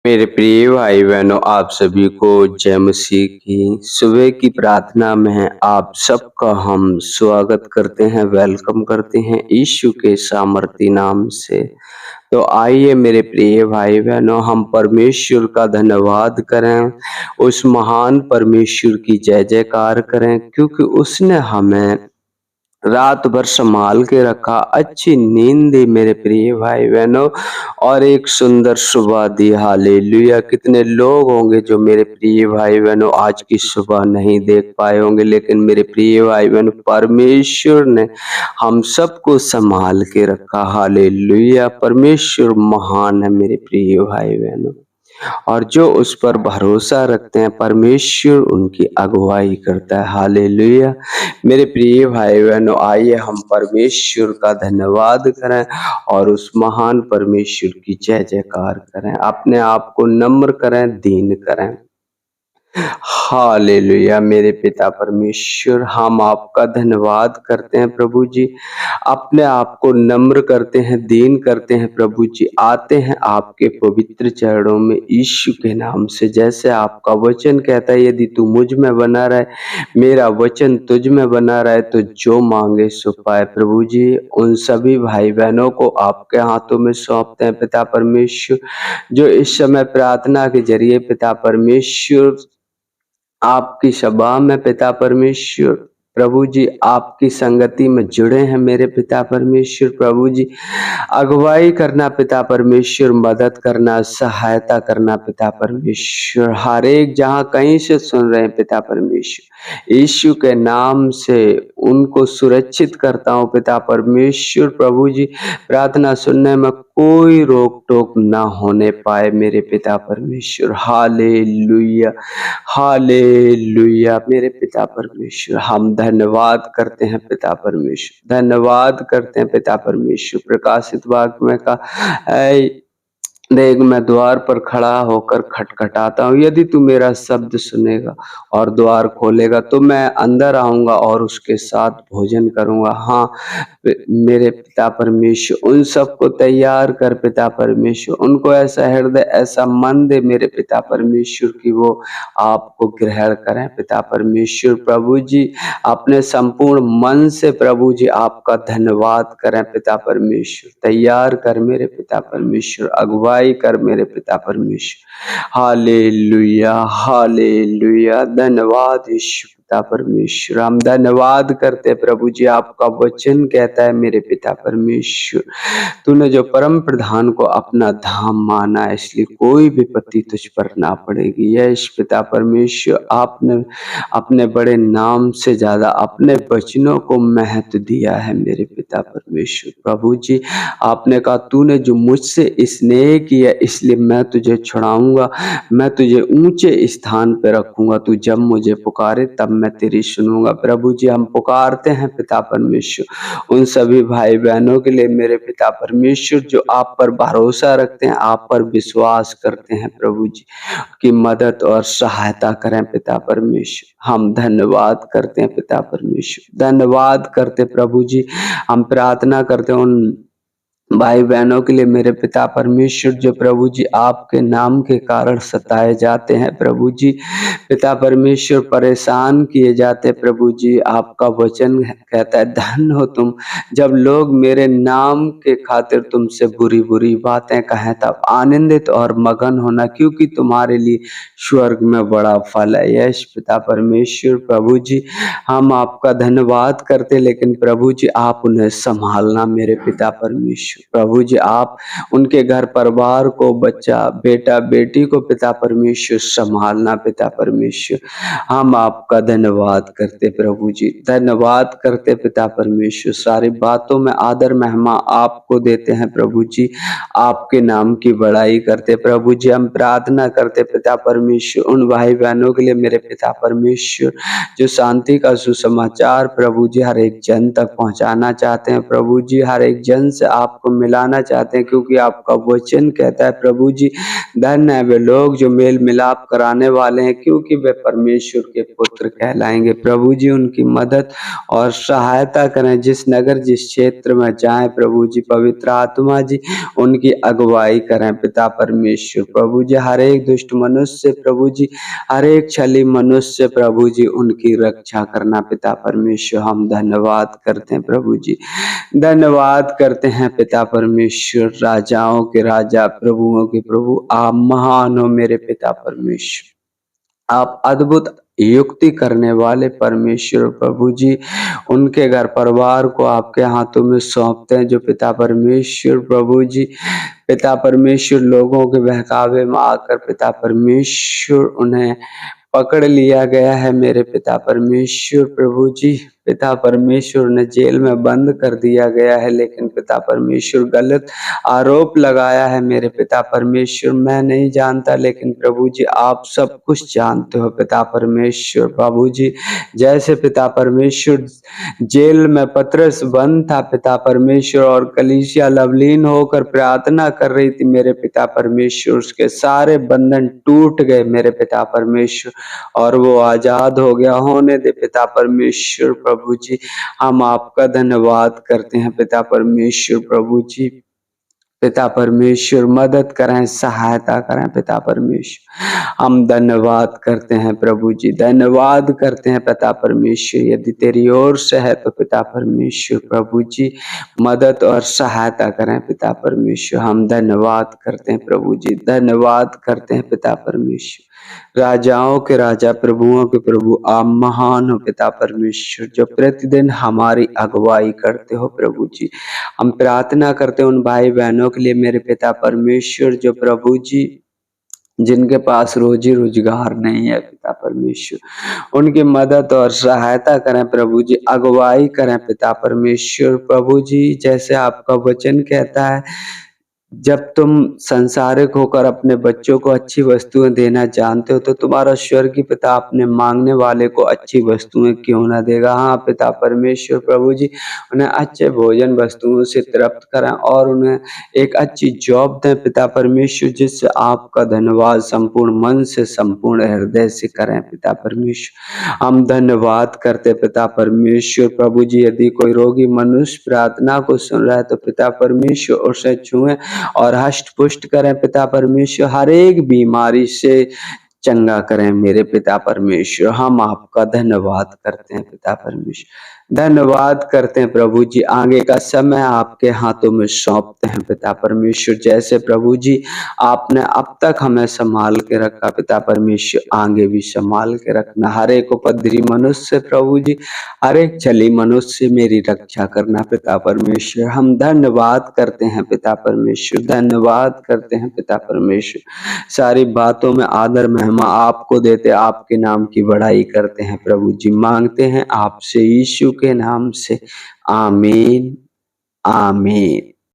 मेरे प्रिय भाई बहनों, आप सभी को जय मसीह की सुबह की प्रार्थना में आप सबका हम स्वागत करते हैं, वेलकम करते हैं यीशु के सामर्थी नाम से। तो आइए मेरे प्रिय भाई बहनों, हम परमेश्वर का धन्यवाद करें, उस महान परमेश्वर की जय जयकार करें, क्योंकि उसने हमें रात भर संभाल के रखा, अच्छी नींद दी मेरे प्रिय भाई बहनों, और एक सुंदर सुबह दी। हालेलुया। कितने लोग होंगे जो मेरे प्रिय भाई बहनों आज की सुबह नहीं देख पाए होंगे, लेकिन मेरे प्रिय भाई बहनों, परमेश्वर ने हम सबको संभाल के रखा। हालेलुया। परमेश्वर महान है मेरे प्रिय भाई बहनों, और जो उस पर भरोसा रखते हैं परमेश्वर उनकी अगुवाई करता है। हालेलुया। मेरे प्रिय भाई बहनों, आइए हम परमेश्वर का धन्यवाद करें और उस महान परमेश्वर की जय जयकार करें, अपने आप को नम्र करें, दीन करें। हालेलुया। मेरे पिता परमेश्वर, हम आपका धन्यवाद करते हैं प्रभु जी, अपने आप को नम्र करते हैं, दीन करते हैं प्रभु जी, आते हैं आपके पवित्र चरणों में यीशु के नाम से। जैसे आपका वचन कहता है, यदि तू मुझ में बना रहे, मेरा वचन तुझ में बना रहे, तो जो मांगे सो पाए। प्रभु जी, उन सभी भाई बहनों को आपके हाथों में सौंपते हैं पिता परमेश्वर, जो इस समय प्रार्थना के जरिए पिता परमेश्वर आपकी सभा में पिता परमेश्वर प्रभु जी आपकी संगति में जुड़े हैं। मेरे पिता परमेश्वर प्रभु जी, अगुवाई करना पिता परमेश्वर, मदद करना, सहायता करना पिता परमेश्वर, हर एक जहाँ कहीं से सुन रहे हैं पिता परमेश्वर, यीशु के नाम से उनको सुरक्षित करता हूँ पिता परमेश्वर प्रभु जी। प्रार्थना सुनने में कोई रोक टोक ना होने पाए मेरे पिता परमेश्वर। Hallelujah, hallelujah. मेरे पिता परमेश्वर, हम धन्यवाद करते हैं पिता परमेश्वर, धन्यवाद करते हैं पिता परमेश्वर। प्रकाशित वाक्य में कहा, देख मैं द्वार पर खड़ा होकर खटखटाता हूँ, यदि तू मेरा शब्द सुनेगा और द्वार खोलेगा तो मैं अंदर आऊंगा और उसके साथ भोजन करूंगा। हाँ मेरे पिता परमेश्वर, उन सबको तैयार कर पिता परमेश्वर, उनको ऐसा हृदय, ऐसा मन दे मेरे पिता परमेश्वर की वो आपको ग्रहण करें पिता परमेश्वर प्रभु जी। अपने संपूर्ण मन से प्रभु जी आपका धन्यवाद करें पिता परमेश्वर। तैयार कर मेरे पिता परमेश्वर, अगुवाई कर मेरे पिता परमेश्वर। Hallelujah, hallelujah. धन्यवाद यीशु पिता परमेश्वर, हम धन्यवाद करते प्रभु जी। आपका वचन कहता है मेरे पिता परमेश्वर, तूने जो परम प्रधान को अपना धाम माना है, इसलिए कोई विपत्ति तुझ पर ना पड़ेगी। यश पिता परमेश्वर, आपने अपने बड़े नाम से ज्यादा अपने वचनों को महत्व दिया है मेरे पिता परमेश्वर प्रभु जी। आपने कहा तूने जो मुझसे स्नेह किया इसलिए मैं तुझे छुड़ाऊंगा, मैं तुझे ऊंचे स्थान पे रखूंगा। तू जब मुझे पुकारे तब मैं तेरी सुनूंगा। प्रभु जी, हम पुकारते हैं पिता परमेश्वर उन सभी भाई बहनों के लिए मेरे पिता परमेश्वर, जो आप पर भरोसा रखते हैं, आप पर विश्वास करते हैं प्रभु जी, की मदद और सहायता करें पिता परमेश्वर। हम धन्यवाद करते हैं पिता परमेश्वर, धन्यवाद करते प्रभु जी। हम प्रार्थना करते हैं उन भाई बहनों के लिए मेरे पिता परमेश्वर, जो प्रभु जी आपके नाम के कारण सताए जाते हैं प्रभु जी, पिता परमेश्वर परेशान किए जाते प्रभु जी। आपका वचन कहता है धन्य हो तुम जब लोग मेरे नाम के खातिर तुमसे बुरी बुरी बातें कहें, तब आनंदित और मगन होना, क्योंकि तुम्हारे लिए स्वर्ग में बड़ा फल है। यश पिता परमेश्वर प्रभु जी, हम आपका धन्यवाद करते, लेकिन प्रभु जी आप उन्हें संभालना मेरे पिता परमेश्वर प्रभु जी। आप उनके घर परिवार को, बच्चा बेटा बेटी को पिता परमेश्वर संभालना पिता परमेश्वर। हम आपका धन्यवाद करते प्रभु जी, धन्यवाद करते पिता परमेश्वर। सारी बातों में आदर महिमा आपको देते हैं प्रभु जी, आपके नाम की बड़ाई करते प्रभु जी। हम प्रार्थना करते पिता परमेश्वर उन भाई बहनों के लिए मेरे पिता परमेश्वर, जो शांति का सुसमाचार प्रभु जी हर एक जन तक पहुंचाना चाहते हैं प्रभु जी, हर एक जन से आपको को मिलाना चाहते हैं, क्योंकि आपका वचन कहता है प्रभु जी, धन्य है वे लोग जो मेल मिलाप कराने वाले हैं, क्योंकि वे परमेश्वर के पुत्र कहलाएंगे। प्रभु जी उनकी मदद और सहायता करें, जिस नगर जिस क्षेत्र में जाएं प्रभु जी, पवित्र आत्मा जी उनकी अगुवाई करें पिता परमेश्वर। प्रभु जी हर एक दुष्ट मनुष्य प्रभु जी, हर एक छली मनुष्य प्रभु जी उनकी रक्षा करना पिता परमेश्वर। हम धन्यवाद करते हैं प्रभु जी, धन्यवाद करते हैं पिता परमेश्वर। राजाओं के राजा, प्रभुओं के प्रभु, आप महान हो मेरे पिता परमेश्वर। आप अद्भुत युक्ति करने वाले परमेश्वर प्रभु जी, उनके घर परिवार को आपके हाथों में सौंपते हैं, जो पिता परमेश्वर प्रभु जी, पिता परमेश्वर लोगों के बहकावे में आकर पिता परमेश्वर उन्हें पकड़ लिया गया है मेरे पिता परमेश्वर प्रभु जी। पिता परमेश्वर ने जेल में बंद कर दिया गया है, लेकिन पिता परमेश्वर गलत आरोप लगाया है मेरे पिता परमेश्वर। मैं नहीं जानता, लेकिन प्रभु जी आप सब कुछ जानते हो पिता परमेश्वर। प्रभु जी जैसे पिता परमेश्वर जेल में पतरस बंद था पिता परमेश्वर, और कलीसिया लवलीन होकर प्रार्थना कर रही थी मेरे पिता परमेश्वर, उसके सारे बंधन टूट गए मेरे पिता परमेश्वर और वो आजाद हो गया। होने दे पिता परमेश्वर प्रभु जी, हम आपका धन्यवाद करते हैं पिता परमेश्वर प्रभु जी। पिता परमेश्वर मदद करें, सहायता करें पिता परमेश्वर। हम धन्यवाद करते हैं प्रभु जी, धन्यवाद करते हैं पिता परमेश्वर। यदि तेरी ओर से है तो पिता परमेश्वर प्रभु जी मदद और सहायता करें पिता परमेश्वर। हम धन्यवाद करते हैं प्रभु जी, धन्यवाद करते हैं पिता परमेश्वर। राजाओं के राजा, प्रभुओं के प्रभु, आप महान हो पिता परमेश्वर, जो प्रतिदिन हमारी अगुवाई करते हो प्रभु जी। हम प्रार्थना करते हैं उन भाई बहनों के लिए मेरे पिता परमेश्वर, जो प्रभु जी जिनके पास रोजी रोजगार नहीं है पिता परमेश्वर, उनकी मदद और सहायता करें प्रभु जी, अगुवाई करें पिता परमेश्वर प्रभु जी। जैसे आपका वचन कहता है, जब तुम संसारिक होकर अपने बच्चों को अच्छी वस्तुएं देना जानते हो, तो तुम्हारा स्वर्गीय पिता अपने मांगने वाले को अच्छी वस्तुएं क्यों ना देगा। हाँ पिता परमेश्वर प्रभु जी, उन्हें अच्छे भोजन वस्तुओं से तृप्त करें और उन्हें एक अच्छी जॉब दें पिता परमेश्वर, जिससे आपका धन्यवाद संपूर्ण मन से, संपूर्ण हृदय से करें पिता परमेश्वर। हम धन्यवाद करते पिता परमेश्वर प्रभु जी। यदि कोई रोगी मनुष्य प्रार्थना को सुन रहा है, तो पिता परमेश्वर उसे छुएं और हष्ट पुष्ट करें पिता परमेश्वर, हर एक बीमारी से चंगा करें मेरे पिता परमेश्वर। हम आपका धन्यवाद करते हैं पिता परमेश्वर, धन्यवाद करते हैं प्रभु जी। आगे का समय आपके हाथों में सौंपते हैं पिता परमेश्वर। जैसे प्रभु जी आपने अब तक हमें संभाल के रखा पिता परमेश्वर, आगे भी संभाल के रखना। हर एक उपद्रवी मनुष्य प्रभु जी, हर एक छली मनुष्य मेरी रक्षा करना पिता परमेश्वर। हम धन्यवाद करते हैं पिता परमेश्वर, धन्यवाद करते हैं पिता परमेश्वर। सारी बातों में आदर महिमा आपको देते, आपके नाम की बड़ाई करते हैं प्रभु जी। मांगते हैं आपसे यीशु के नाम से, आमीन आमीन।